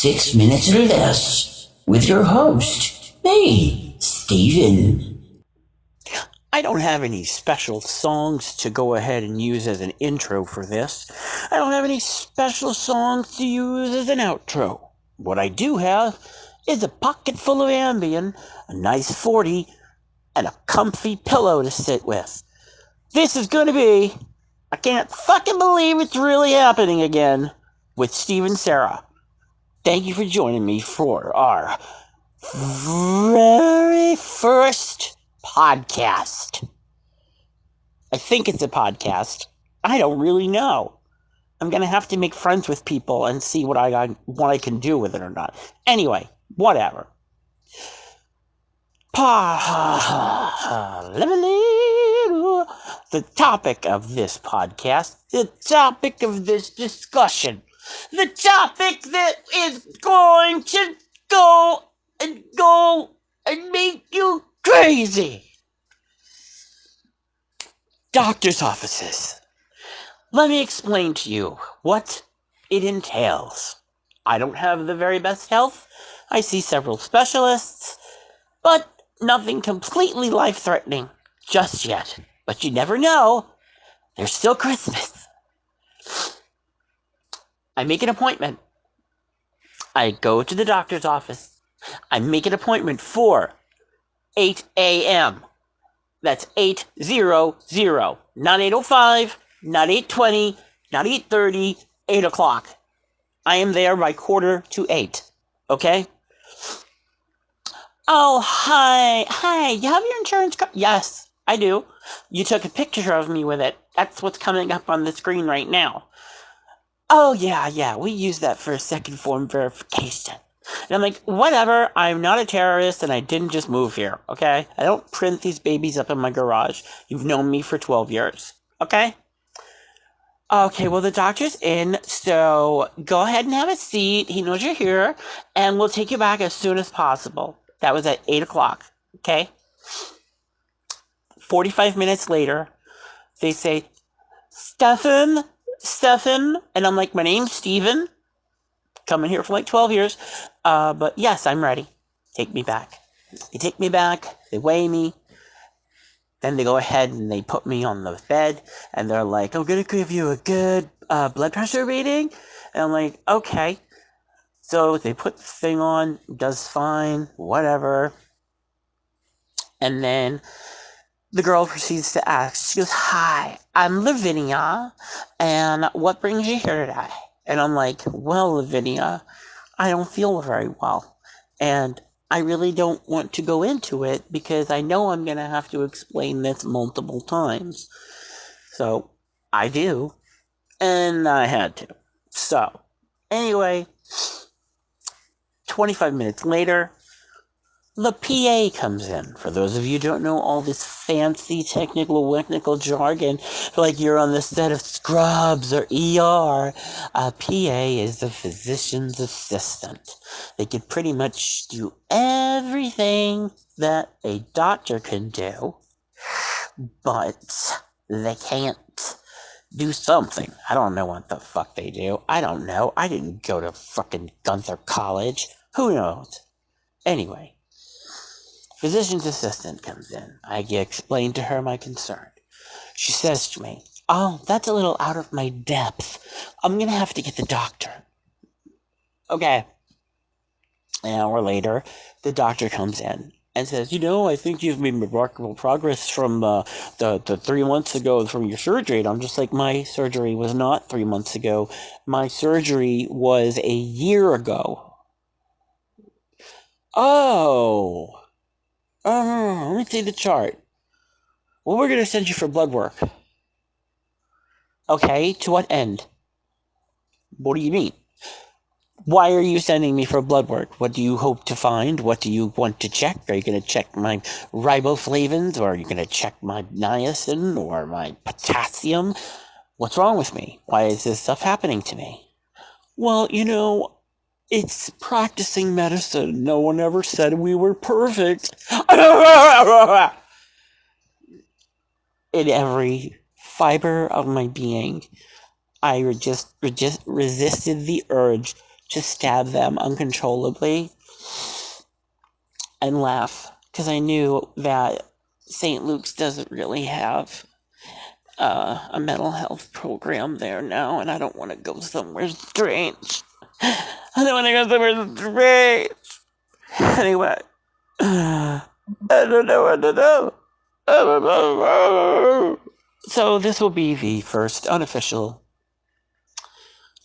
6 minutes or less with your host, me, Steven. I don't have any special songs to go ahead and use as an intro for this. I don't have any special songs to use as an outro. What I do have is a pocket full of Ambien, a nice 40, and a comfy pillow to sit with. This is going to be, I can't fucking believe it's really happening again, with Steve and Sarah. Thank you for joining me for our very first podcast. I think it's a podcast. I don't really know. I'm going to have to make friends with people and see what I can do with it or not. Anyway, whatever. The topic of this podcast, the topic of this discussion, the topic that is going to go and make you crazy. Doctor's offices. Let me explain to you what it entails. I don't have the very best health. I see several specialists, but nothing completely life-threatening just yet. But you never know. There's still Christmas. I make an appointment. I go to the doctor's office. I make an appointment for 8 a.m. That's 8:00. Not 8:05, not 8:20, not 8:30, 8 o'clock. I am there by 7:45. Okay? Oh, hi. Hi, you have your insurance card? Yes, I do. You took a picture of me with it. That's what's coming up on the screen right now. Oh, yeah, we use that for a second form verification. And I'm like, whatever, I'm not a terrorist and I didn't just move here, okay? I don't print these babies up in my garage. You've known me for 12 years, okay? Okay, well, the doctor's in, so go ahead and have a seat. He knows you're here, and we'll take you back as soon as possible. That was at 8 o'clock, okay? 45 minutes later, they say, Stefan, and I'm like, my name's Steven. Coming here for like 12 years, but yes, I'm ready. Take me back. They take me back, they weigh me, then they go ahead and they put me on the bed, and they're like, I'm gonna give you a good blood pressure reading, and I'm like, okay. So they put the thing on, does fine, whatever, and then the girl proceeds to ask, she goes, hi, I'm Lavinia, and what brings you here today? And I'm like, well, Lavinia, I don't feel very well, and I really don't want to go into it because I know I'm going to have to explain this multiple times. So, I do, and I had to. So, anyway, 25 minutes later, the PA comes in. For those of you who don't know all this fancy technical jargon, like you're on the set of Scrubs or ER, a PA is the physician's assistant. They can pretty much do everything that a doctor can do, but they can't do something. I don't know what the fuck they do. I don't know. I didn't go to fucking Gunther College. Who knows? Anyway. Physician's assistant comes in. I explain to her my concern. She says to me, oh, that's a little out of my depth. I'm going to have to get the doctor. Okay. An hour later, the doctor comes in and says, I think you've made remarkable progress from the 3 months ago from your surgery. And I'm just like, my surgery was not 3 months ago. My surgery was a year ago. Oh. Let me see the chart. Well, we're going to send you for blood work. Okay, to what end? What do you mean? Why are you sending me for blood work? What do you hope to find? What do you want to check? Are you going to check my riboflavins? Or are you going to check my niacin? Or my potassium? What's wrong with me? Why is this stuff happening to me? Well, it's practicing medicine. No one ever said we were perfect. In every fiber of my being, I just resisted the urge to stab them uncontrollably and laugh, because I knew that St. Luke's doesn't really have a mental health program there now, and I don't want to go somewhere strange. I don't want to go somewhere strange. Anyway, I don't know what to do. So this will be the first unofficial,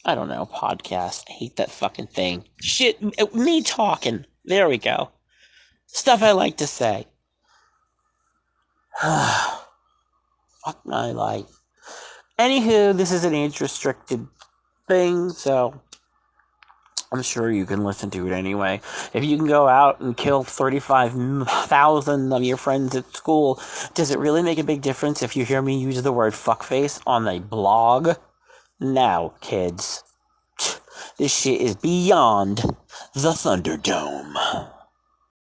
I don't know, podcast. I hate that fucking thing. Shit, me talking. There we go. Stuff I like to say. Fuck my life. Anywho, this is an age-restricted thing, so I'm sure you can listen to it anyway. If you can go out and kill 35,000 of your friends at school, does it really make a big difference if you hear me use the word fuckface on a blog? Now, kids, this shit is beyond the Thunderdome.